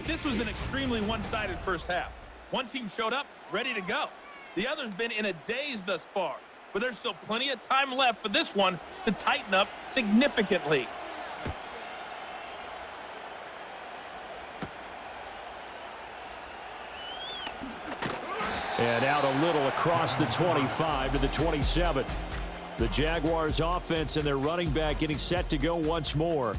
This was an extremely one-sided first half. One team showed up, ready to go. The other's been in a daze thus far, but there's still plenty of time left for this one to tighten up significantly. And out a little across the 25 to the 27. The Jaguars offense and their running back getting set to go once more.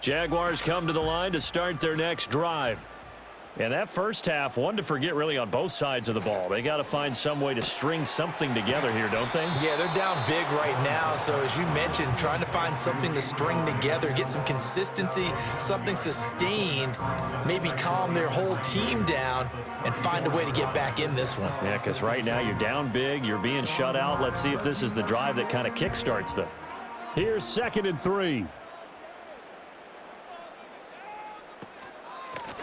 Jaguars come to the line to start their next drive. And that first half, one to forget really on both sides of the ball. They got to find some way to string something together here, don't they? Yeah, they're down big right now. So as you mentioned, trying to find something to string together, get some consistency, something sustained, maybe calm their whole team down and find a way to get back in this one. Yeah, because right now you're down big, you're being shut out. Let's see if this is the drive that kind of kickstarts them. Here's 2nd and 3.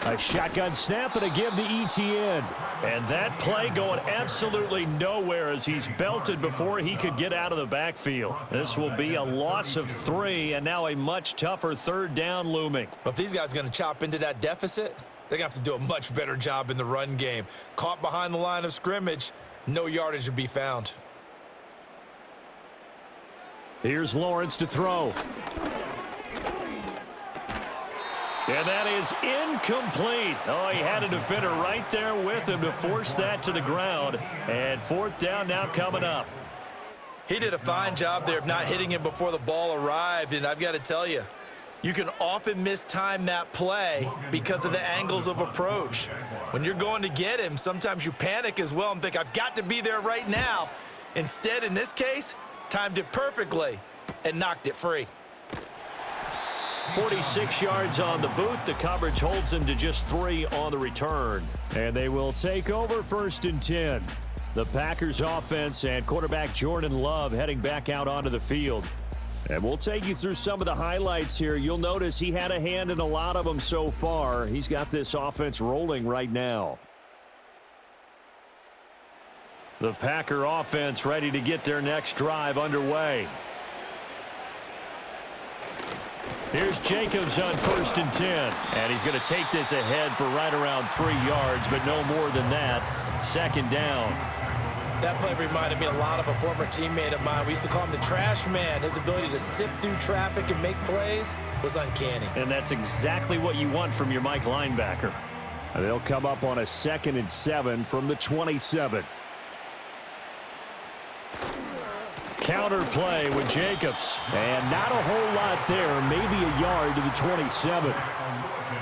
A shotgun snap and a give to ETN. And that play going absolutely nowhere as he's belted before he could get out of the backfield. This will be a loss of 3 and now a much tougher 3rd down looming. But if these guys are going to chop into that deficit, they're going to have to do a much better job in the run game. Caught behind the line of scrimmage, no yardage to be found. Here's Lawrence to throw. And that is incomplete. Oh, he had a defender right there with him to force that to the ground. And 4th down now coming up. He did a fine job there of not hitting him before the ball arrived. And I've got to tell you, you can often mistime that play because of the angles of approach. When you're going to get him, sometimes you panic as well and think, I've got to be there right now. Instead, in this case, timed it perfectly and knocked it free. 46 yards on the boot. The coverage holds him to just 3 on the return. And they will take over 1st and 10. The Packers offense and quarterback Jordan Love heading back out onto the field. And we'll take you through some of the highlights here. You'll notice he had a hand in a lot of them so far. He's got this offense rolling right now. The Packer offense ready to get their next drive underway. Here's Jacobs on 1st and 10. And he's going to take this ahead for right around 3 yards, but no more than that. 2nd down. That play reminded me a lot of a former teammate of mine. We used to call him the trash man. His ability to sift through traffic and make plays was uncanny. And that's exactly what you want from your Mike linebacker. And they'll come up on a 2nd and 7 from the 27. Counter play with Jacobs. And not a whole lot there. Maybe a yard to the 27.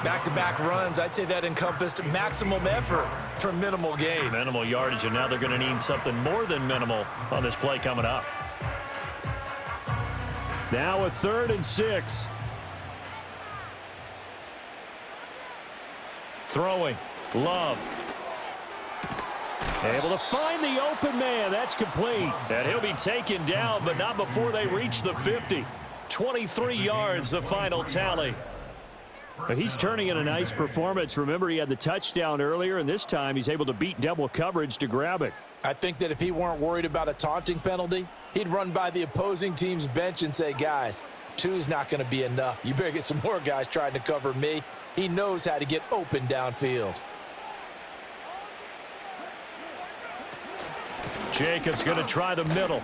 Back-to-back runs, I'd say that encompassed maximum effort for minimal gain. Minimal yardage, and now they're going to need something more than minimal on this play coming up. Now a 3rd and 6. Throwing. Love. Able to find the open man. That's complete. And he'll be taken down, but not before they reach the 50. 23 yards, the final tally. But he's turning in a nice performance. Remember, he had the touchdown earlier, and this time he's able to beat double coverage to grab it. I think that if he weren't worried about a taunting penalty, he'd run by the opposing team's bench and say, guys, 2's not going to be enough. You better get some more guys trying to cover me. He knows how to get open downfield. Jacobs going to try the middle.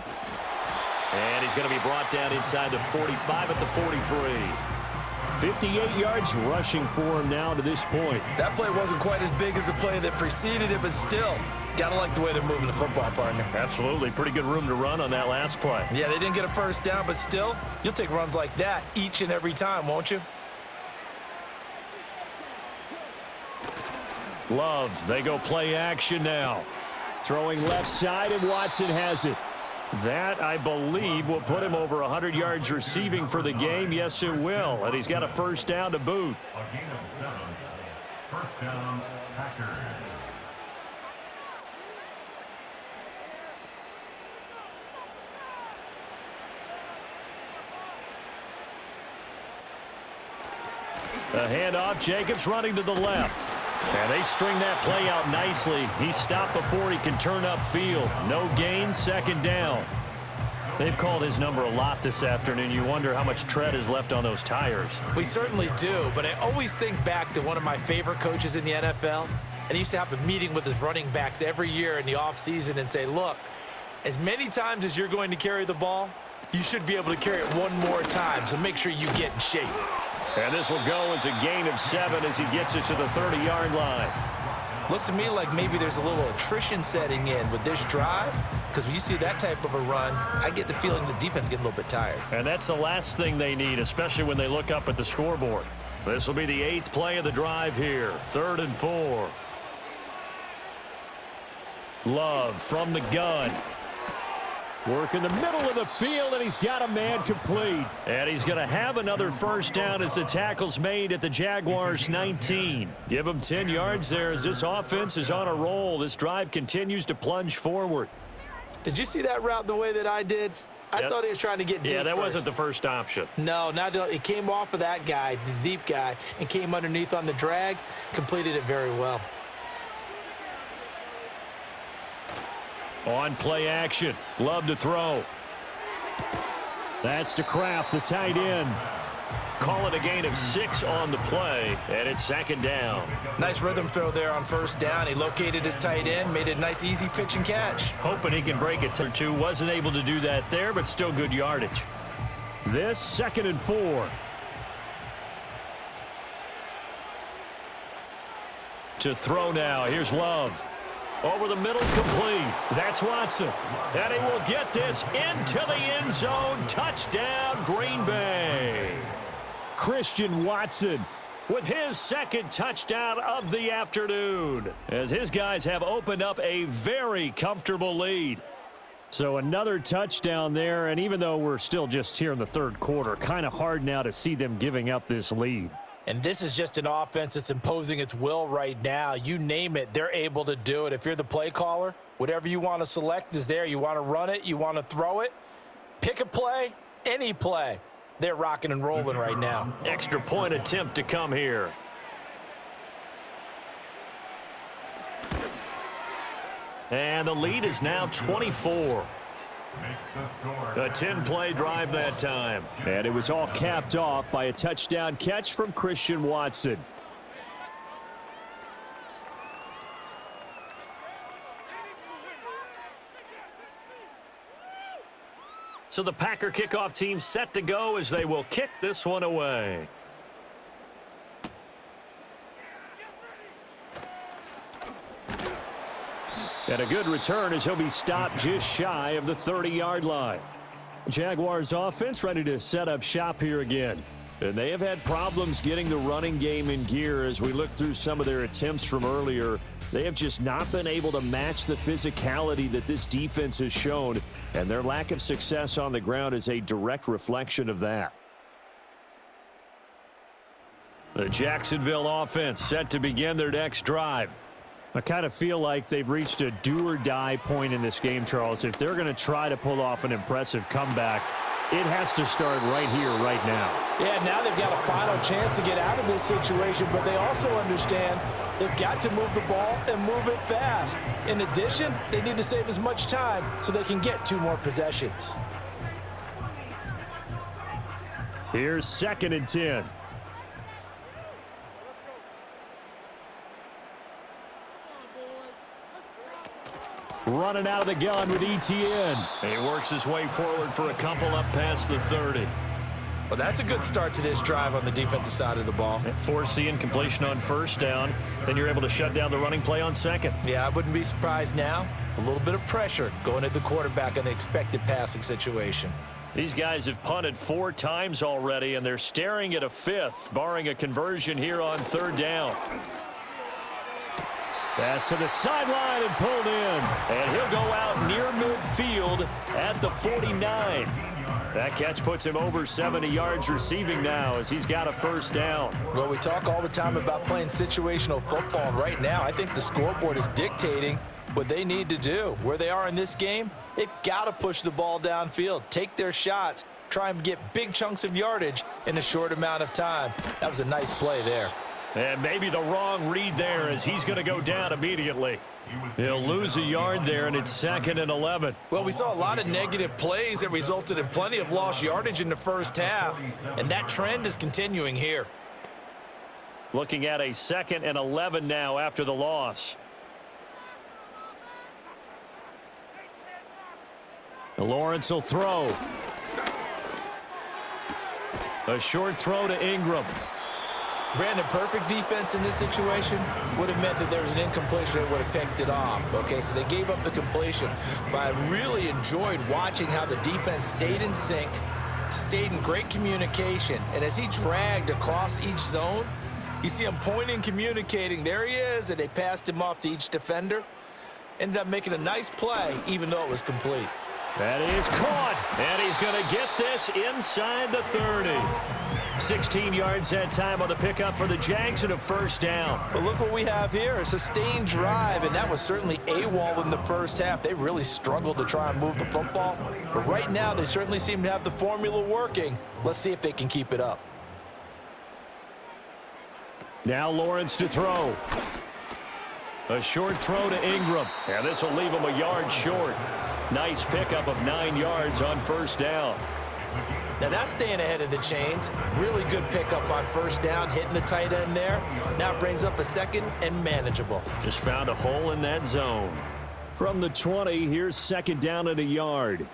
And he's going to be brought down inside the 45 at the 43. 58 yards rushing for him now to this point. That play wasn't quite as big as the play that preceded it, but still, got to like the way they're moving the football, partner. Absolutely. Pretty good room to run on that last play. Yeah, they didn't get a 1st down, but still, you'll take runs like that each and every time, won't you? Love, they go play action now. Throwing left side, and Watson has it. That, I believe, will put him over 100 yards receiving for the game. Yes, it will. And he's got a 1st down to boot. A gain of 7. 1st down, Packers. A handoff. Jacobs running to the left. And they string that play out nicely. He's stopped before he can turn upfield. No gain, second down. They've called his number a lot this afternoon. You wonder how much tread is left on those tires. We certainly do, but I always think back to one of my favorite coaches in the NFL, and he used to have a meeting with his running backs every year in the offseason and say, look, as many times as you're going to carry the ball, you should be able to carry it one more time, so make sure you get in shape. And this will go as a gain of 7 as he gets it to the 30-yard line. Looks to me like maybe there's a little attrition setting in with this drive, because when you see that type of a run, I get the feeling the defense getting a little bit tired. And that's the last thing they need, especially when they look up at the scoreboard. This will be the 8th play of the drive here. 3rd and 4. Love from the gun. Work in the middle of the field, and he's got a man complete. And he's going to have another first down as the tackle's made at the Jaguars 19. Give him 10 yards there as this offense is on a roll. This drive continues to plunge forward. Did you see that route the way that I did? I thought he was trying to get deep. Yeah, that first. wasn't the first option. No, it came off of that guy, the deep guy, and came underneath on the drag, completed it very well. On play action. Love to throw. That's to Kraft, the tight end. Call it a gain of 6 on the play, and it's 2nd down. Nice rhythm throw there on first down. He located his tight end, made it a nice, easy pitch and catch. Hoping he can break it or two. Wasn't able to do that there, but still good yardage. This 2nd and 4. To throw now. Here's Love. Over the middle, complete. That's Watson. And he will get this into the end zone. Touchdown, Green Bay. Christian Watson with his 2nd touchdown of the afternoon, as his guys have opened up a very comfortable lead. So another touchdown there, and even though we're still just here in the 3rd quarter, kind of hard now to see them giving up this lead. And this is just an offense that's imposing its will right now. You name it, they're able to do it. If you're the play caller, whatever you want to select is there. You want to run it, you want to throw it, pick a play, any play. They're rocking and rolling right now. Extra point attempt to come here. And the lead is now 24. A 10-play drive that time. And it was all capped off by a touchdown catch from Christian Watson. So the Packer kickoff team set to go as they will kick this one away. And a good return as he'll be stopped just shy of the 30-yard line. Jaguars offense ready to set up shop here again. And they have had problems getting the running game in gear as we look through some of their attempts from earlier. They have just not been able to match the physicality that this defense has shown, and their lack of success on the ground is a direct reflection of that. The Jacksonville offense set to begin their next drive. I kind of feel like they've reached a do-or-die point in this game, Charles. If they're going to try to pull off an impressive comeback, it has to start right here, right now. Yeah, now they've got a final chance to get out of this situation, but they also understand they've got to move the ball and move it fast. In addition, they need to save as much time so they can get 2 more possessions. Here's 2nd and 10. Running out of the gun with ETN. He works his way forward for a couple up past the 30. Well, that's a good start to this drive on the defensive side of the ball. Force the incompletion on first down. Then you're able to shut down the running play on 2nd. Yeah, I wouldn't be surprised now. A little bit of pressure going at the quarterback in an expected passing situation. These guys have punted 4 times already, and they're staring at a 5th, barring a conversion here on 3rd down. Pass to the sideline and pulled in. And he'll go out near midfield at the 49. That catch puts him over 70 yards receiving now as he's got a first down. Well, we talk all the time about playing situational football. Right now, I think the scoreboard is dictating what they need to do. Where they are in this game, they've got to push the ball downfield, take their shots, try and get big chunks of yardage in a short amount of time. That was a nice play there. And maybe the wrong read there as he's going to go down immediately. He'll lose a yard there, and it's 2nd and 11. Well, we saw a lot of negative plays that resulted in plenty of lost yardage in the first half, and that trend is continuing here. Looking at a 2nd and 11 now after the loss. Lawrence will throw. A short throw to Ingram. Brandon, perfect defense in this situation would have meant that there was an incompletion that would have picked it off. Okay, so they gave up the completion. But I really enjoyed watching how the defense stayed in sync, stayed in great communication. And as he dragged across each zone, you see him pointing, communicating. There he is, and they passed him off to each defender. Ended up making a nice play, even though it was complete. That is caught, and he's going to get this inside the 30. 16 yards that time on the pickup for the Jags and a first down. But look what we have here, a sustained drive, and that was certainly AWOL in the first half. They really struggled to try and move the football, but right now they certainly seem to have the formula working. Let's see if they can keep it up. Now Lawrence to throw. A short throw to Ingram, and this will leave him a yard short. Nice pickup of 9 yards on first down. Now that's staying ahead of the chains. Really good pickup on first down, hitting the tight end there. Now it brings up a 2nd and manageable. Just found a hole in that zone. From the 20, here's 2nd down and a yard.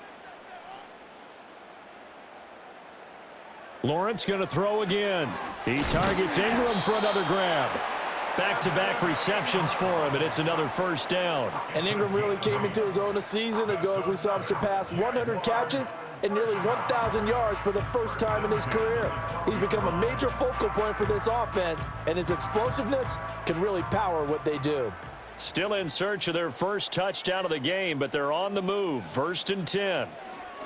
Lawrence going to throw again. He targets Ingram for another grab. Back-to-back receptions for him, and it's another first down. And Ingram really came into his own a season ago as we saw him surpass 100 catches and nearly 1,000 yards for the first time in his career. He's become a major focal point for this offense, and his explosiveness can really power what they do. Still in search of their first touchdown of the game, but they're on the move. 1st and 10.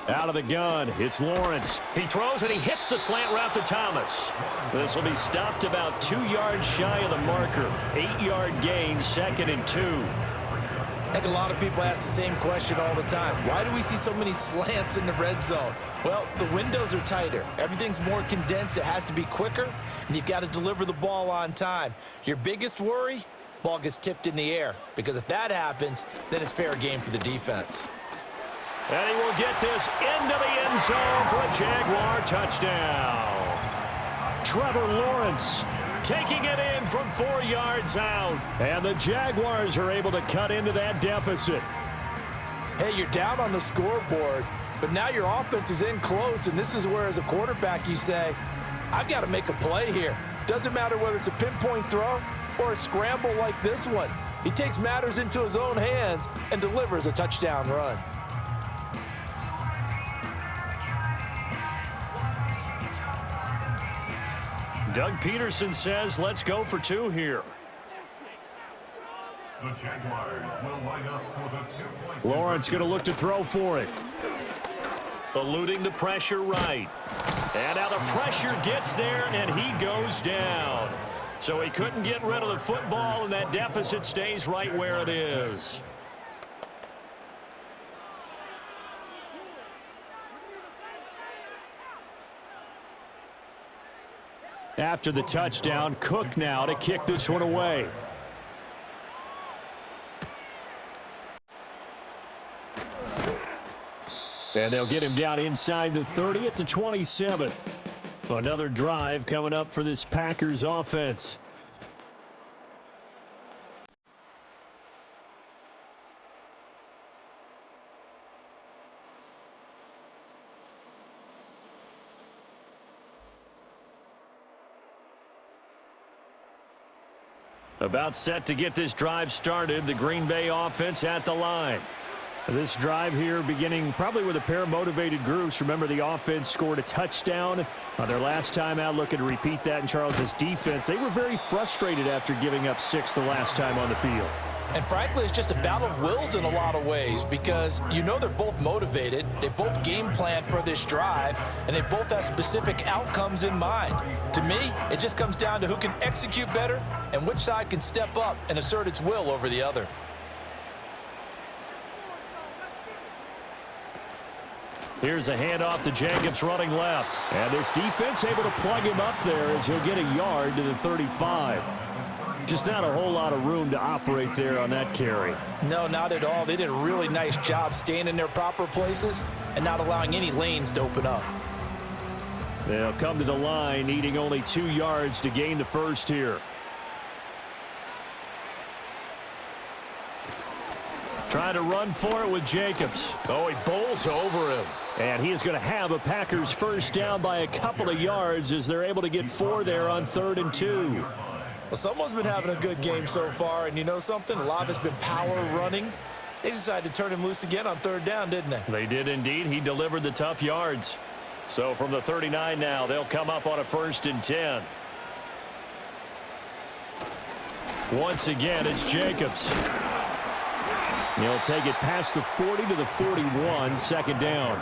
Out of the gun, it's Lawrence. He throws and he hits the slant route to Thomas. This will be stopped about 2 yards shy of the marker. 8-yard gain, 2nd and 2. I think a lot of people ask the same question all the time. Why do we see so many slants in the red zone? Well, the windows are tighter. Everything's more condensed. It has to be quicker, and you've got to deliver the ball on time. Your biggest worry? Ball gets tipped in the air, because if that happens, then it's fair game for the defense. And he will get this into the end zone for a Jaguar touchdown. Trevor Lawrence taking it in from 4 yards out. And the Jaguars are able to cut into that deficit. Hey, you're down on the scoreboard, but now your offense is in close, and this is where, as a quarterback, you say, I've got to make a play here. Doesn't matter whether it's a pinpoint throw or a scramble like this one. He takes matters into his own hands and delivers a touchdown run. Doug Peterson says, let's go for 2 here. The Jaguars will line up for the 2-point. Lawrence going to look to throw for it. Eluding the pressure right. And now the pressure gets there, and he goes down. So he couldn't get rid of the football, and that deficit stays right where it is. After the touchdown, Cook now to kick this one away. And they'll get him down inside the 30 at the 27. Another drive coming up for this Packers offense. About set to get this drive started. The Green Bay offense at the line. This drive here beginning probably with a pair of motivated groups. Remember, the offense scored a touchdown their last time out. Looking to repeat that in Charles's defense. They were very frustrated after giving up 6 the last time on the field. And frankly, it's just a battle of wills in a lot of ways, because you know they're both motivated, they both game planned for this drive, and they both have specific outcomes in mind. To me, it just comes down to who can execute better and which side can step up and assert its will over the other. Here's a handoff to Jacobs running left. And this defense able to plug him up there as he'll get a yard to the 35. Just not a whole lot of room to operate there on that carry. No, not at all. They did a really nice job staying in their proper places and not allowing any lanes to open up. They'll come to the line, needing only 2 yards to gain the first here. Trying to run for it with Jacobs. Oh, he bowls over him. And he is going to have a Packers first down by a couple of yards as they're able to get 4 there on 3rd and 2. Well, someone's been having a good game so far, and you know something? A lot of it's been power running. They decided to turn him loose again on 3rd down, didn't they? They did indeed. He delivered the tough yards. So from the 39 now, they'll come up on a 1st and 10. Once again, it's Jacobs. He'll take it past the 40 to the 41, 2nd down.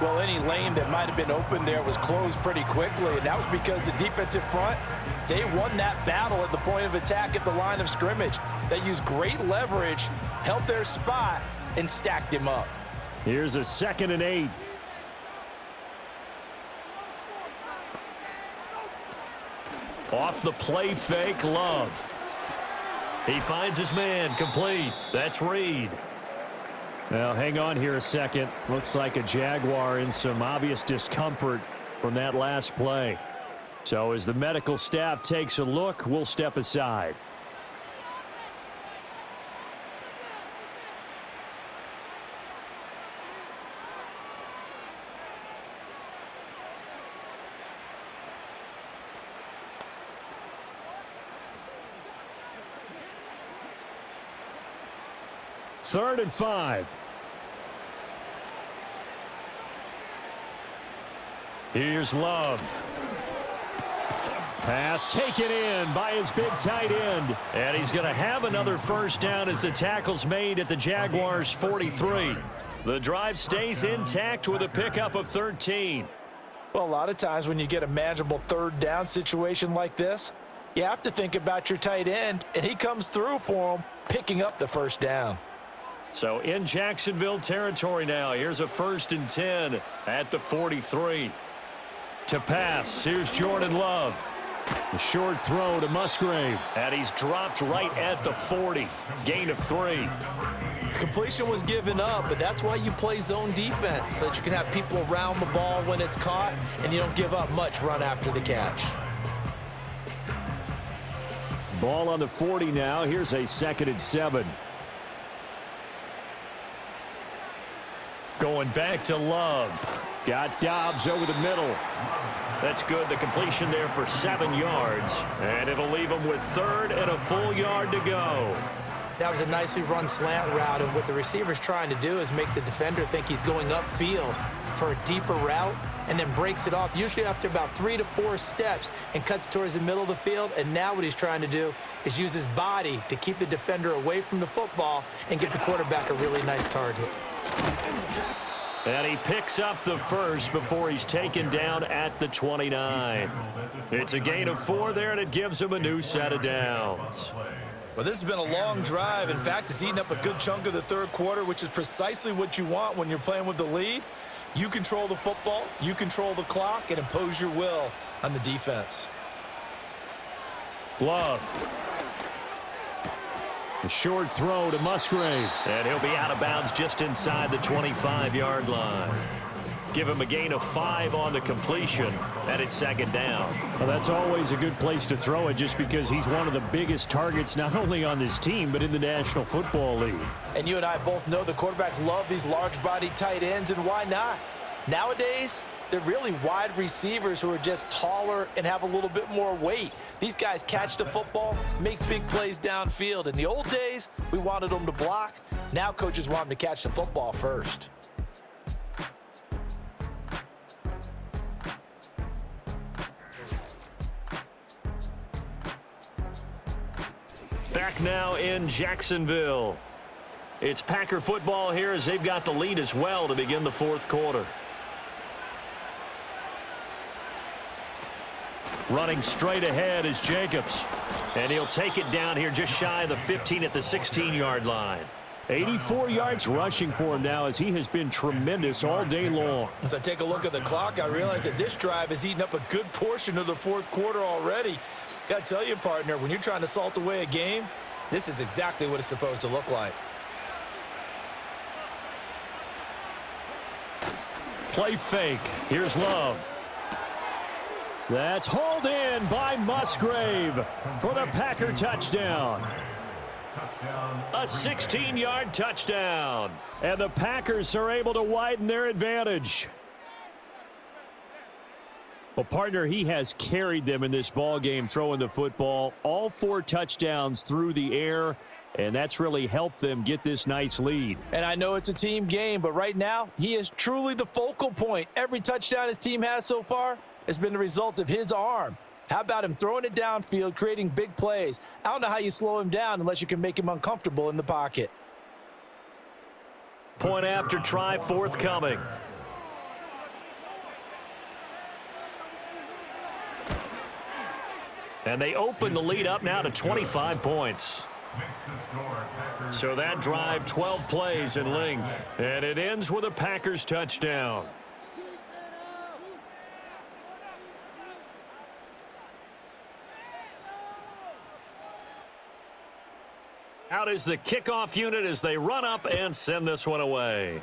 Well, any lane that might have been open there was closed pretty quickly, and that was because the defensive front, they won that battle at the point of attack at the line of scrimmage. They used great leverage, held their spot, and stacked him up. Here's a 2nd and 8. Off the play fake, Love. He finds his man, complete. That's Reed. Now, hang on here a second. Looks like a Jaguar in some obvious discomfort from that last play. So as the medical staff takes a look, we'll step aside. Third and 5. Here's Love. Pass taken in by his big tight end. And he's going to have another first down as the tackle's made at the Jaguars' 43. The drive stays intact with a pickup of 13. Well, a lot of times when you get a manageable 3rd down situation like this, you have to think about your tight end, and he comes through for him, picking up the first down. So in Jacksonville territory now. Here's a 1st and 10 at the 43. To pass, here's Jordan Love. A short throw to Musgrave. And he's dropped right at the 40. Gain of 3. Completion was given up, but that's why you play zone defense, so that you can have people around the ball when it's caught, and you don't give up much run after the catch. Ball on the 40 now. Here's a 2nd and 7. Going back to Love. Got Dobbs over the middle. That's good. The completion there for 7 yards. And it'll leave him with 3rd and a full yard to go. That was a nicely run slant route, and what the receiver's trying to do is make the defender think he's going upfield for a deeper route, and then breaks it off, usually after about 3 to 4 steps, and cuts towards the middle of the field. And now what he's trying to do is use his body to keep the defender away from the football and give the quarterback a really nice target. And he picks up the first before he's taken down at the 29. It's a gain of 4 there, and it gives him a new set of downs. Well, this has been a long drive. In fact, it's eaten up a good chunk of the 3rd quarter, which is precisely what you want when you're playing with the lead. You control the football, you control the clock, and impose your will on the defense. Love. A short throw to Musgrave. And he'll be out of bounds just inside the 25-yard line. Give him a gain of 5 on the completion, and it's 2nd down. Well, that's always a good place to throw it, just because he's one of the biggest targets not only on this team but in the National Football League. And you and I both know the quarterbacks love these large-bodied tight ends, and why not? Nowadays, they're really wide receivers who are just taller and have a little bit more weight. These guys catch the football, make big plays downfield. In the old days, we wanted them to block. Now coaches want them to catch the football first. Back now in Jacksonville. It's Packer football here as they've got the lead as well to begin the 4th quarter. Running straight ahead is Jacobs. And he'll take it down here just shy of the 15 at the 16-yard line. 84 yards rushing for him now as he has been tremendous all day long. As I take a look at the clock, I realize that this drive has eaten up a good portion of the fourth quarter already. Got to tell you, partner, when you're trying to salt away a game, this is exactly what it's supposed to look like. Play fake. Here's Love. That's hauled in by Musgrave for the Packer touchdown. A 16-yard touchdown. And the Packers are able to widen their advantage. Well, partner, he has carried them in this ball game throwing the football. All 4 touchdowns through the air, and that's really helped them get this nice lead. And I know it's a team game, but right now, he is truly the focal point. Every touchdown his team has so far has been the result of his arm. How about him throwing it downfield, creating big plays? I don't know how you slow him down unless you can make him uncomfortable in the pocket. Point after try forthcoming. And they open the lead up now to 25 points. So that drive, 12 plays in length. And it ends with a Packers touchdown. Out is the kickoff unit as they run up and send this one away.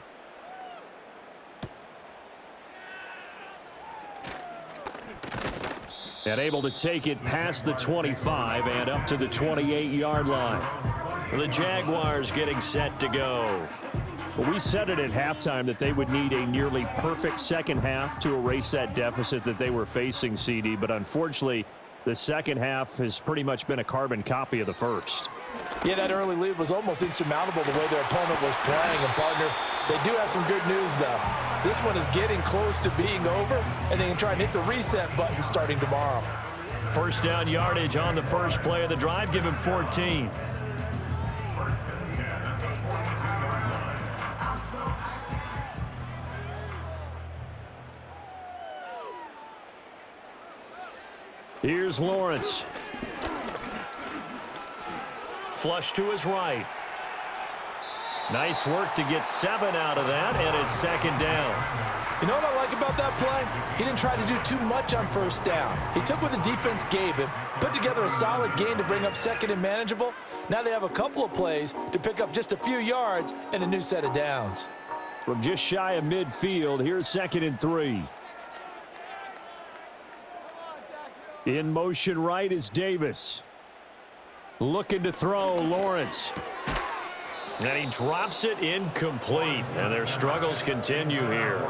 And able to take it past the 25 and up to the 28-yard line. The Jaguars getting set to go. Well, we said it at halftime that they would need a nearly perfect second half to erase that deficit that they were facing, CD. But unfortunately, the second half has pretty much been a carbon copy of the first. Yeah, that early lead was almost insurmountable the way their opponent was playing. And, partner, they do have some good news, though. This one is getting close to being over, and they can try and hit the reset button starting tomorrow. First down yardage on the first play of the drive. Give him 14. Here's Lawrence. Flush to his right. Nice work to get 7 out of that, and it's second down. You know what I like about that play? He didn't try to do too much on first down. He took what the defense gave him, put together a solid gain to bring up second and manageable. Now they have a couple of plays to pick up just a few yards and a new set of downs. From just shy of midfield, here's 2nd and 3. In motion right is Davis. Looking to throw, Lawrence. And he drops it incomplete. And their struggles continue here.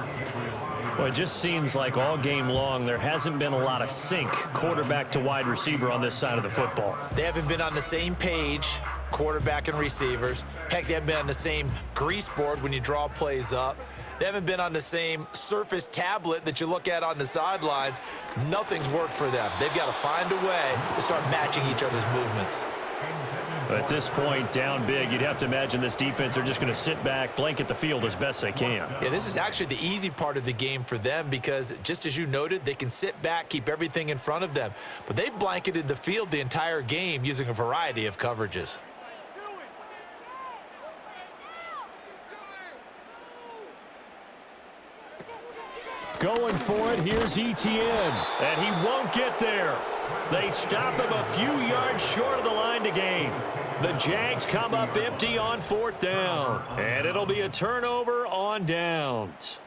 Well, it just seems like all game long there hasn't been a lot of sync quarterback to wide receiver on this side of the football. They haven't been on the same page, quarterback and receivers. Heck, they haven't been on the same grease board when you draw plays up. They haven't been on the same Surface tablet that you look at on the sidelines. Nothing's worked for them. They've got to find a way to start matching each other's movements. At this point, down big, you'd have to imagine this defense are just going to sit back, blanket the field as best they can. Yeah, this is actually the easy part of the game for them because, just as you noted, they can sit back, keep everything in front of them. But they've blanketed the field the entire game using a variety of coverages. Going for it, here's Etienne. And he won't get there. They stop him a few yards short of the line to gain. The Jags come up empty on 4th down. And it'll be a turnover on downs.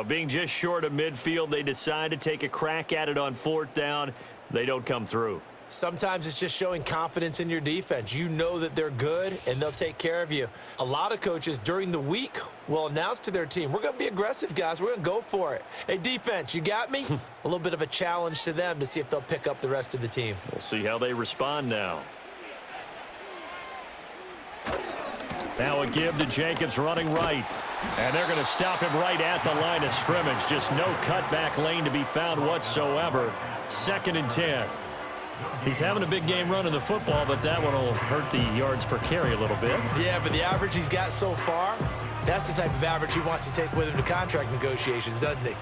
Being just short of midfield, they decide to take a crack at it on 4th down. They don't come through. Sometimes it's just showing confidence in your defense. You know that they're good, and they'll take care of you. A lot of coaches during the week will announce to their team, we're going to be aggressive, guys. We're going to go for it. Hey, defense, you got me? A little bit of a challenge to them to see if they'll pick up the rest of the team. We'll see how they respond now. Now a give to Jacobs running right. And they're going to stop him right at the line of scrimmage. Just no cutback lane to be found whatsoever. 2nd and 10. He's having a big game running the football, but that one will hurt the yards per carry a little bit. Yeah, but the average he's got so far, that's the type of average he wants to take with him to contract negotiations, doesn't he?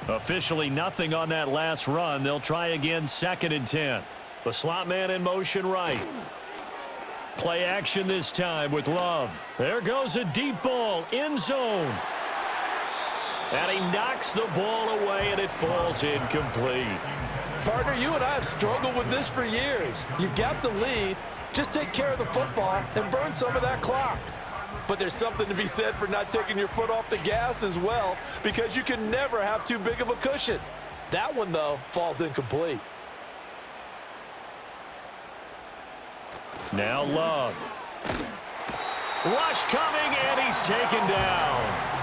Officially nothing on that last run. They'll try again 2nd and 10. The slot man in motion right. Play action this time with Love. There goes a deep ball, end zone. And he knocks the ball away, and it falls incomplete. Partner, you and I have struggled with this for years. You've got the lead. Just take care of the football and burn some of that clock. But there's something to be said for not taking your foot off the gas as well, because you can never have too big of a cushion. That one, though, falls incomplete. Now Love. Rush coming, and he's taken down.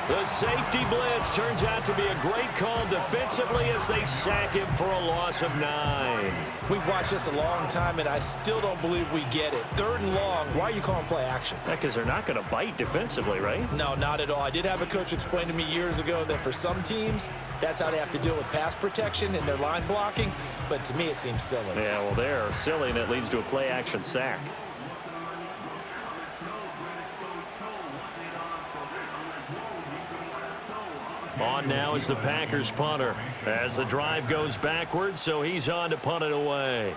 The safety blitz turns out to be a great call defensively as they sack him for a loss of 9. We've watched this a long time, and I still don't believe we get it. 3rd and long, why are you calling play action? Because they're not going to bite defensively, right? No, not at all. I did have a coach explain to me years ago that for some teams, that's how they have to deal with pass protection and their line blocking, but to me it seems silly. Yeah, well, they're silly, and it leads to a play action sack. On now is the Packers punter as the drive goes backwards, so he's on to punt it away.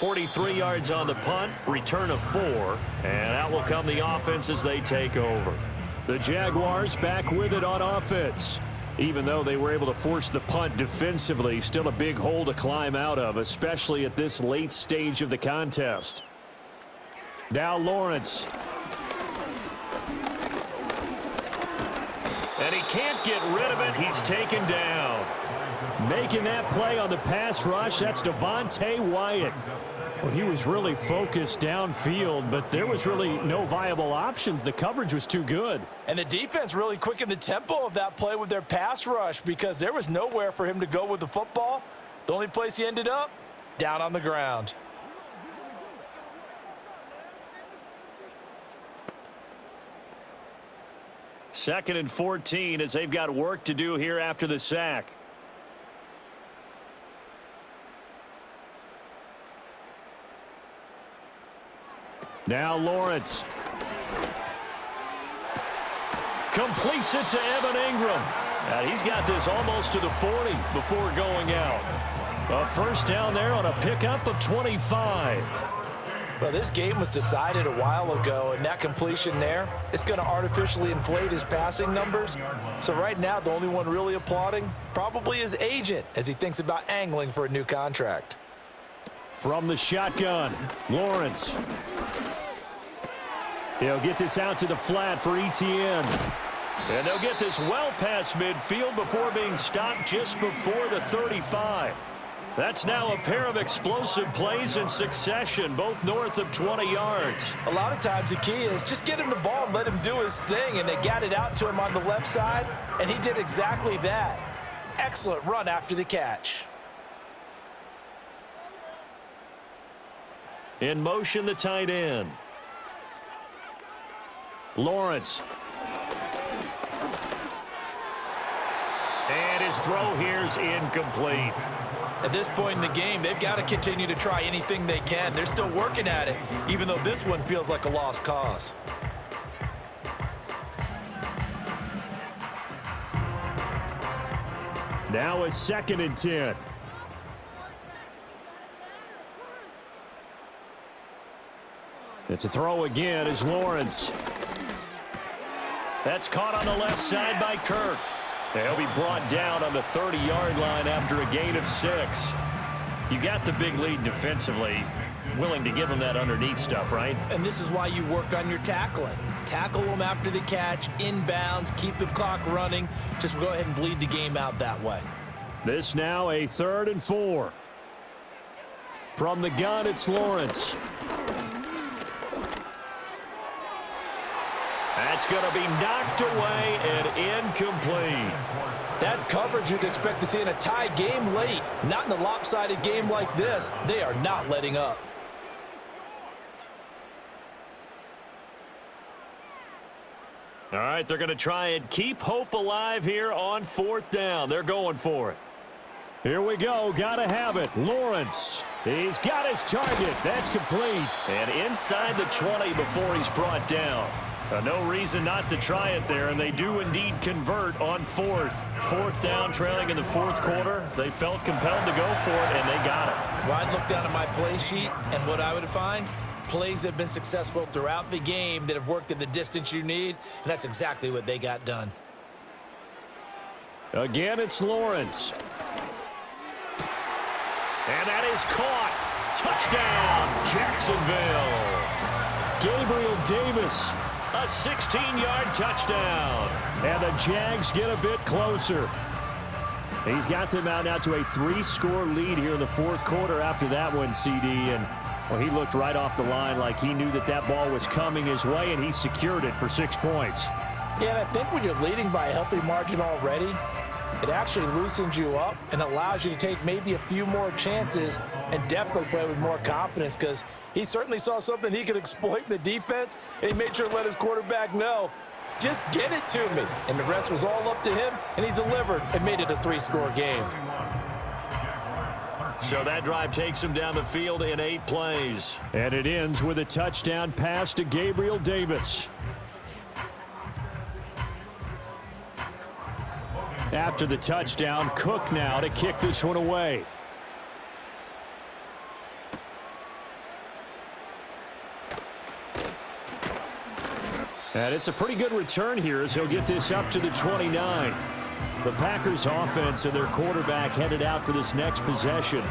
.43 yards on the punt, return of 4, and out will come the offense as they take over. The Jaguars back with it on offense. Even though they were able to force the punt defensively, still a big hole to climb out of, especially at this late stage of the contest. Now Lawrence. And he can't get rid of it. He's taken down. Making that play on the pass rush, that's Devontae Wyatt. Well, he was really focused downfield, but there was really no viable options. The coverage was too good. And the defense really quickened the tempo of that play with their pass rush because there was nowhere for him to go with the football. The only place he ended up, down on the ground. Second and 14 as they've got work to do here after the sack. Now Lawrence. Completes it to Evan Ingram. And he's got this almost to the 40 before going out. A first down there on a pickup of 25. Well, this game was decided a while ago, and that completion there is going to artificially inflate his passing numbers. So right now, the only one really applauding probably his agent as he thinks about angling for a new contract. From the shotgun, Lawrence. He'll get this out to the flat for Etienne. And they'll get this well past midfield before being stopped just before the 35. That's now a pair of explosive plays in succession, both north of 20 yards. A lot of times the key is just get him the ball and let him do his thing, and they got it out to him on the left side, and he did exactly that. Excellent run after the catch. In motion, the tight end. Lawrence. And his throw here's incomplete. At this point in the game, they've got to continue to try anything they can. They're still working at it, even though this one feels like a lost cause. Now a 2nd and 10. It's a throw again is Lawrence. That's caught on the left side by Kirk. He'll be brought down on the 30-yard line after a gain of 6. You got the big lead defensively. Willing to give him that underneath stuff, right? And this is why you work on your tackling. Tackle them after the catch, inbounds, keep the clock running. Just go ahead and bleed the game out that way. This now a 3rd and 4. From the gun, it's Lawrence. That's going to be knocked away and incomplete. That's coverage you'd expect to see in a tie game late. Not in a lopsided game like this. They are not letting up. All right, they're going to try and keep hope alive here on 4th down. They're going for it. Here we go. Gotta have it. Lawrence. He's got his target. That's complete. And inside the 20 before he's brought down. No reason not to try it there, and they do indeed convert on fourth. Fourth down, trailing in the fourth quarter. They felt compelled to go for it, and they got it. Well, I'd look down at my play sheet, and what I would find, plays have been successful throughout the game that have worked at the distance you need, and that's exactly what they got done. Again, it's Lawrence. And that is caught. Touchdown, Jacksonville. Gabriel Davis, a 16-yard touchdown. And the Jags get a bit closer. He's got them out now to a 3-score lead here in the fourth quarter after that one, CD. And, well, he looked right off the line like he knew that that ball was coming his way, and he secured it for 6 points. Yeah, and I think when you're leading by a healthy margin already, it actually loosens you up and allows you to take maybe a few more chances and definitely play with more confidence, because he certainly saw something he could exploit in the defense, and he made sure to let his quarterback know, just get it to me. And the rest was all up to him, and he delivered and made it a 3-score game. So that drive takes him down the field in 8 plays. And it ends with a touchdown pass to Gabriel Davis. After the touchdown, Cook now to kick this one away. And it's a pretty good return here as he'll get this up to the 29. The Packers offense and their quarterback headed out for this next possession.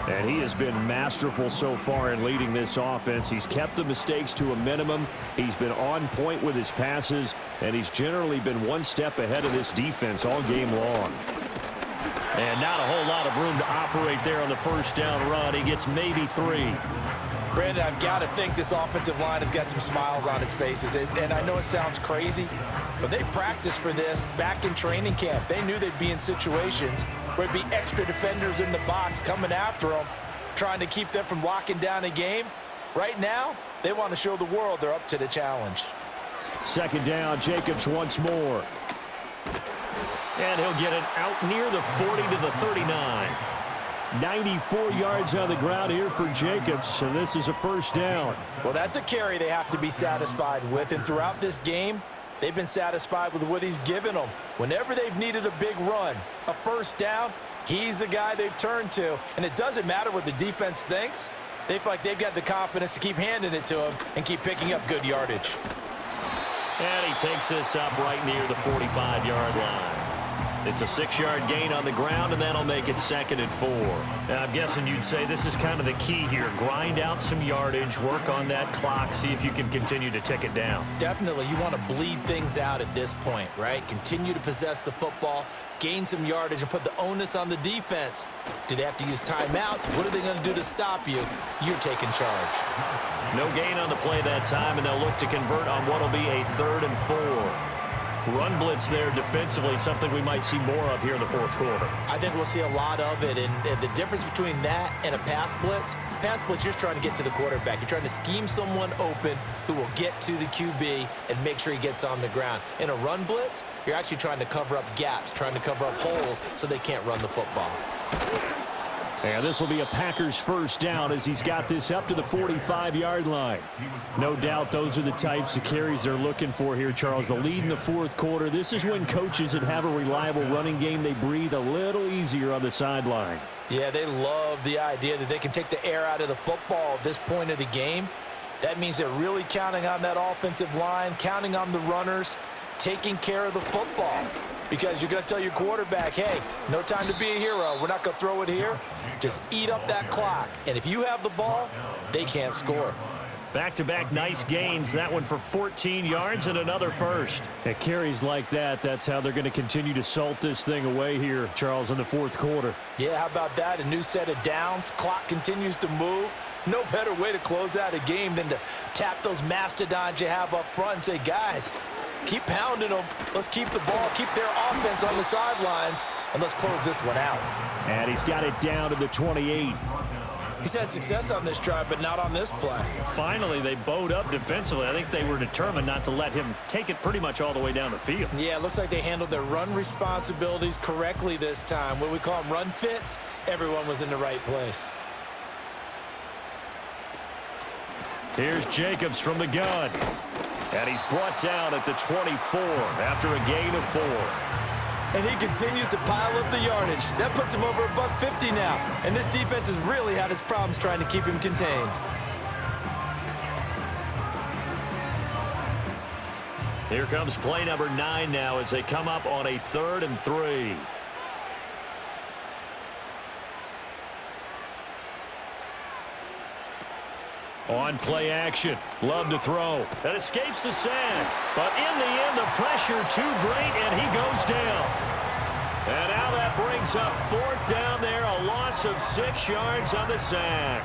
And he has been masterful so far in leading this offense. He's kept the mistakes to a minimum. He's been on point with his passes, and he's generally been one step ahead of this defense all game long. And not a whole lot of room to operate there on the first down run. He gets maybe 3. Brandon, I've got to think this offensive line has got some smiles on its faces. And I know it sounds crazy, but they practiced for this back in training camp. They knew they'd be in situations where it'd be extra defenders in the box coming after them, trying to keep them from locking down a game. Right now, they want to show the world they're up to the challenge. Second down, Jacobs once more. And he'll get it out near the 40 to the 39. 94 yards on the ground here for Jacobs, and this is a first down. Well, that's a carry they have to be satisfied with, and throughout this game, they've been satisfied with what he's given them. Whenever they've needed a big run, a first down, he's the guy they've turned to, and it doesn't matter what the defense thinks. They feel like they've got the confidence to keep handing it to him and keep picking up good yardage. And he takes this up right near the 45-yard line. It's a 6-yard gain on the ground, and that'll make it 2nd and 4. Now, I'm guessing you'd say this is kind of the key here. Grind out some yardage, work on that clock, see if you can continue to tick it down. Definitely, you want to bleed things out at this point, right? Continue to possess the football, gain some yardage, and put the onus on the defense. Do they have to use timeouts? What are they going to do to stop you? You're taking charge. No gain on the play that time, and they'll look to convert on what will be a 3rd and 4. Run blitz there defensively, something we might see more of here in the fourth quarter. I think we'll see a lot of it, and the difference between that and a pass blitz, you're just trying to get to the quarterback. You're trying to scheme someone open who will get to the QB and make sure he gets on the ground. In a run blitz, you're actually trying to cover up gaps, trying to cover up holes so they can't run the football. And this will be a Packers first down as he's got this up to the 45-yard line. No doubt those are the types of carries they're looking for here, Charles. The lead in the fourth quarter. This is when coaches that have a reliable running game, they breathe a little easier on the sideline. Yeah, they love the idea that they can take the air out of the football at this point of the game. That means they're really counting on that offensive line, counting on the runners, taking care of the football. Because you're going to tell your quarterback, hey, no time to be a hero. We're not going to throw it here. Just eat up that clock. And if you have the ball, they can't score. Back-to-back nice gains. That one for 14 yards and another first. At carries like that, that's how they're going to continue to salt this thing away here, Charles, in the fourth quarter. Yeah, how about that? A new set of downs. Clock continues to move. No better way to close out a game than to tap those mastodons you have up front and say, guys, keep pounding them. Let's keep the ball, keep their offense on the sidelines, and let's close this one out. And he's got it down to the 28. He's had success on this drive, but not on this play. Finally, they bowed up defensively. I think they were determined not to let him take it pretty much all the way down the field. Yeah, it looks like they handled their run responsibilities correctly this time. What we call them run fits, everyone was in the right place. Here's Jacobs from the gun. And he's brought down at the 24 after a gain of 4. And he continues to pile up the yardage. That puts him over $150 now. And this defense has really had its problems trying to keep him contained. Here comes play number 9 now as they come up on a 3rd and 3. On play action, Love to throw. That escapes the sack. But in the end, the pressure too great, and he goes down. And now that brings up 4th down there, a loss of 6 yards on the sack.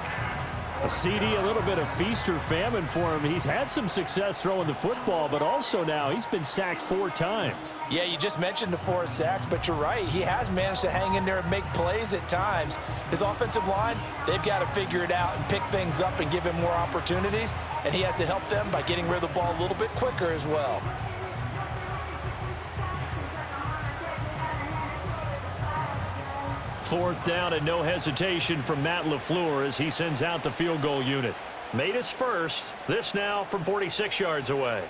A CD, a little bit of feast or famine for him. He's had some success throwing the football, but also now he's been sacked 4 times. Yeah, you just mentioned the 4 sacks, but you're right. He has managed to hang in there and make plays at times. His offensive line, they've got to figure it out and pick things up and give him more opportunities, and he has to help them by getting rid of the ball a little bit quicker as well. Fourth down and no hesitation from Matt LaFleur as he sends out the field goal unit. Made his first. This now from 46 yards away.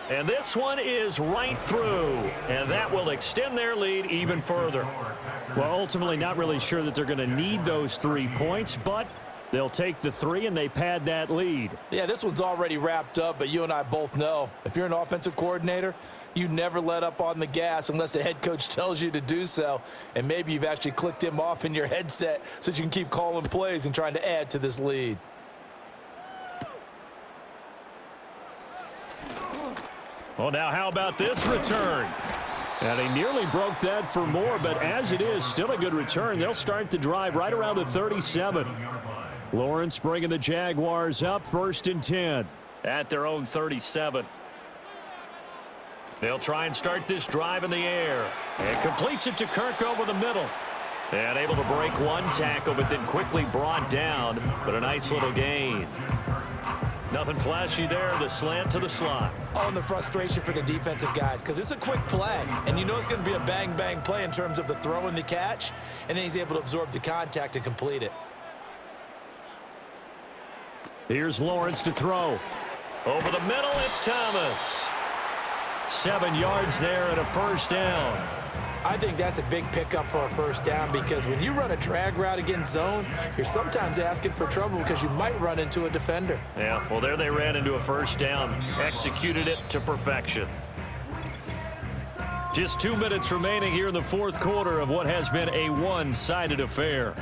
And this one is right through. And that will extend their lead even further. Well, ultimately not really sure that they're going to need those 3 points, but they'll take the 3 and they pad that lead. Yeah, this one's already wrapped up, but you and I both know if you're an offensive coordinator, you never let up on the gas unless the head coach tells you to do so. And maybe you've actually clicked him off in your headset so that you can keep calling plays and trying to add to this lead. Well, now how about this return? And he nearly broke that for more, but as it is, still a good return. They'll start the drive right around the 37. Lawrence bringing the Jaguars up 1st and 10 at their own 37. They'll try and start this drive in the air. And completes it to Kirk over the middle. And able to break 1 tackle, but then quickly brought down. But a nice little gain. Nothing flashy there. The slant to the slot. Oh, and the frustration for the defensive guys, because it's a quick play. And you know it's going to be a bang-bang play in terms of the throw and the catch. And then he's able to absorb the contact and complete it. Here's Lawrence to throw. Over the middle, it's Thomas. 7 yards there and a 1st down. I think that's a big pickup for a 1st down because when you run a drag route against zone, you're sometimes asking for trouble because you might run into a defender. Yeah, well, there they ran into a 1st down. Executed it to perfection. Just 2 minutes remaining here in the 4th quarter of what has been a one-sided affair.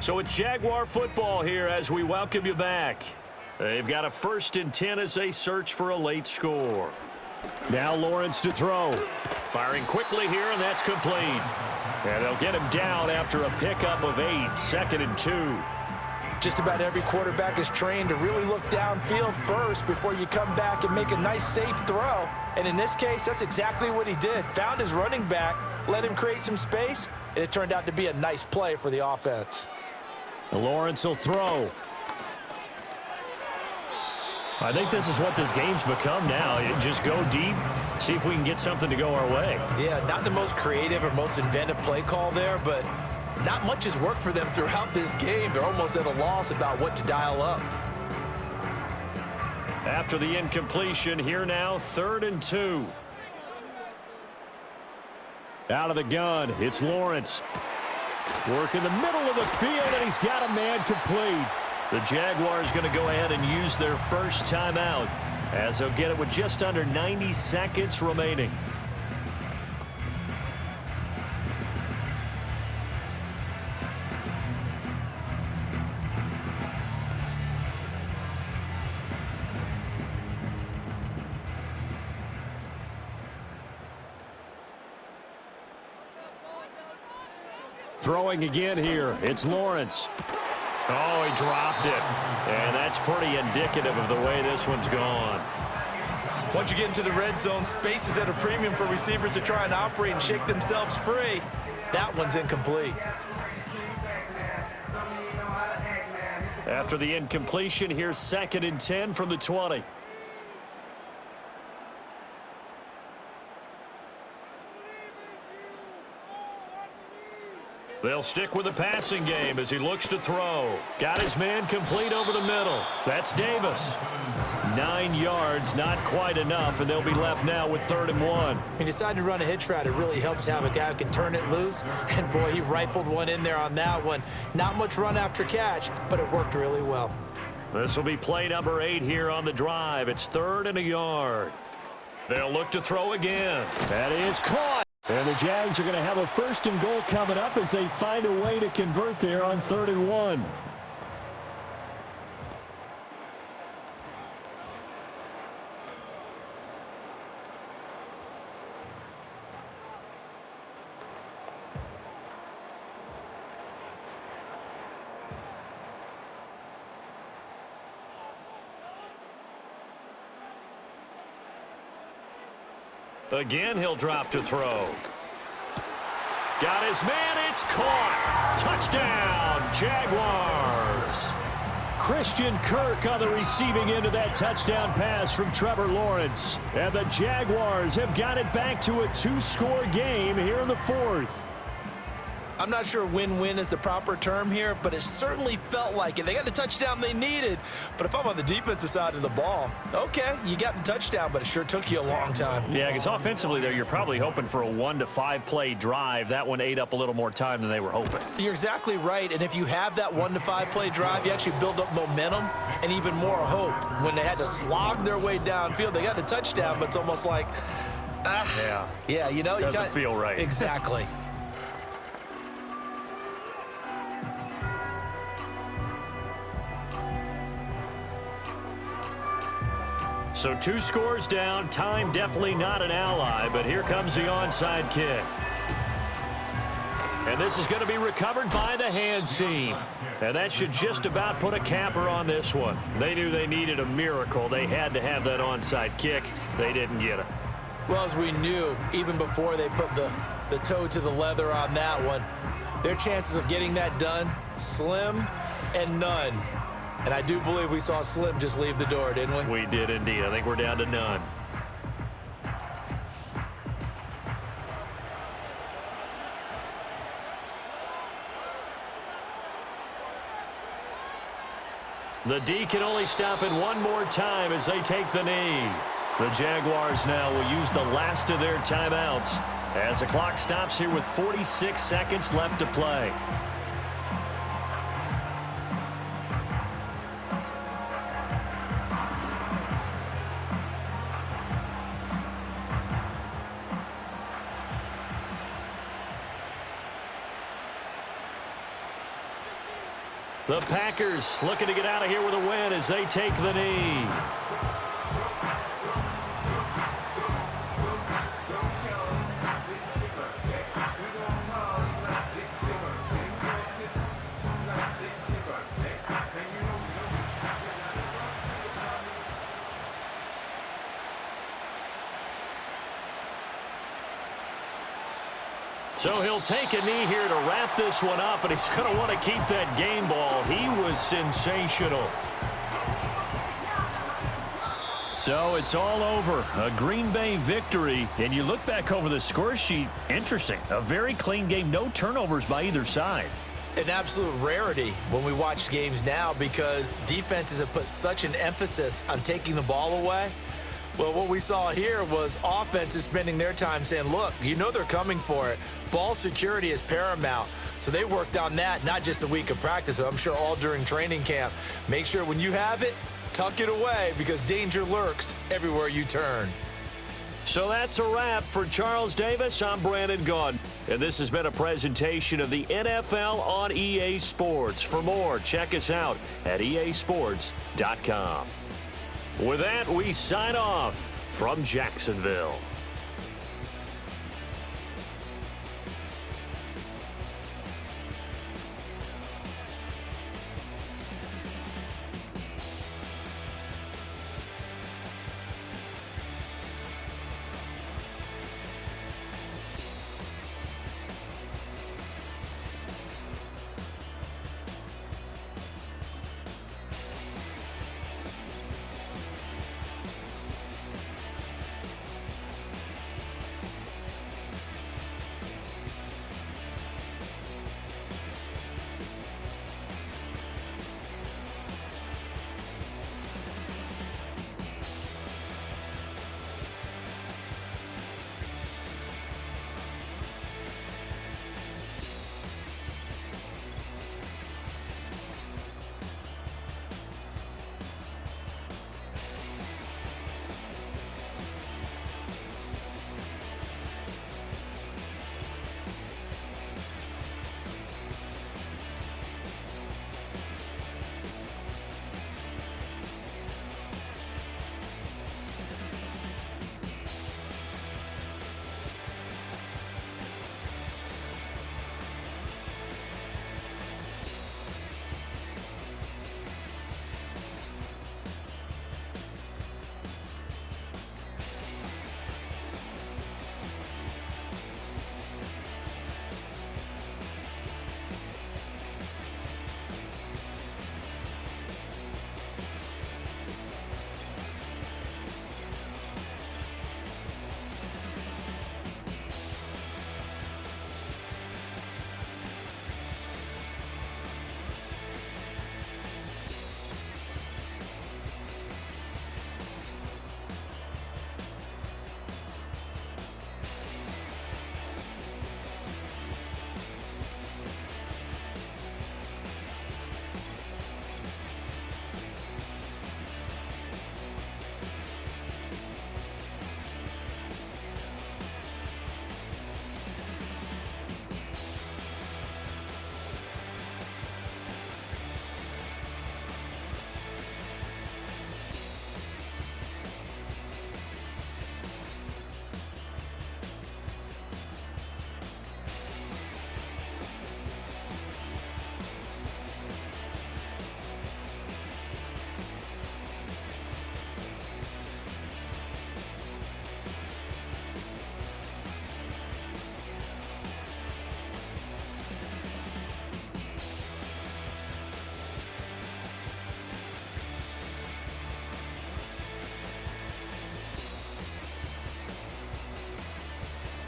So it's Jaguar football here as we welcome you back. They've got a 1st and 10 as they search for a late score. Now Lawrence to throw. Firing quickly here, and that's complete. And they'll get him down after a pickup of 8, 2nd and 2. Just about every quarterback is trained to really look downfield first before you come back and make a nice, safe throw. And in this case, that's exactly what he did. Found his running back, let him create some space, and it turned out to be a nice play for the offense. Lawrence will throw. I think this is what this game's become now. Just go deep, see if we can get something to go our way. Yeah, not the most creative or most inventive play call there, but not much has worked for them throughout this game. They're almost at a loss about what to dial up. After the incompletion, here now, 3rd and 2. Out of the gun, it's Lawrence. Work in the middle of the field, and he's got a man complete. The Jaguars going to go ahead and use their 1st timeout as they'll get it with just under 90 seconds remaining. Throwing again here, it's Lawrence. Oh, he dropped it. And that's pretty indicative of the way this one's gone. Once you get into the red zone, space is at a premium for receivers to try and operate and shake themselves free. That one's incomplete. After the incompletion, here's 2nd and 10 from the 20. They'll stick with the passing game as he looks to throw. Got his man complete over the middle. That's Davis. 9 yards, not quite enough, and they'll be left now with 3rd and 1. He decided to run a hitch route. It really helps to have a guy who can turn it loose. And, boy, he rifled one in there on that one. Not much run after catch, but it worked really well. This will be play number 8 here on the drive. It's 3rd and a yard. They'll look to throw again. That is caught. And the Jags are going to have a 1st and goal coming up as they find a way to convert there on 3rd and 1. Again, he'll drop to throw. Got his man. It's caught. Touchdown, Jaguars. Christian Kirk on the receiving end of that touchdown pass from Trevor Lawrence. And the Jaguars have got it back to a 2-score game here in the 4th. I'm not sure win-win is the proper term here, but it certainly felt like it. They got the touchdown they needed, but if I'm on the defensive side of the ball, okay, you got the touchdown, but it sure took you a long time. Yeah, because offensively there, you're probably hoping for a 1 to 5 play drive. That one ate up a little more time than they were hoping. You're exactly right, and if you have that 1 to 5 play drive, you actually build up momentum and even more hope. When they had to slog their way downfield, they got the touchdown, but it's almost like, yeah, you know, doesn't feel right. Exactly. So 2 scores down, time definitely not an ally, but here comes the onside kick. And this is going to be recovered by the hands team. And that should just about put a capper on this one. They knew they needed a miracle. They had to have that onside kick. They didn't get it. Well, as we knew, even before they put the toe to the leather on that one, their chances of getting that done, slim and none. And I do believe we saw Slim just leave the door, didn't we? We did indeed. I think we're down to none. The D can only stop it one more time as they take the knee. The Jaguars now will use the last of their timeouts as the clock stops here with 46 seconds left to play. The Packers looking to get out of here with a win as they take the knee. So he'll take a knee here to wrap this one up, and he's going to want to keep that game ball. He was sensational. So it's all over. A Green Bay victory. And you look back over the score sheet, interesting. A very clean game, no turnovers by either side. An absolute rarity when we watch games now because defenses have put such an emphasis on taking the ball away. Well, what we saw here was offenses spending their time saying, look, you know they're coming for it. Ball security is paramount. So they worked on that, not just a week of practice, but I'm sure all during training camp. Make sure when you have it, tuck it away because danger lurks everywhere you turn. So that's a wrap for Charles Davis. I'm Brandon Gaudin, and this has been a presentation of the NFL on EA Sports. For more, check us out at easports.com. With that, we sign off from Jacksonville.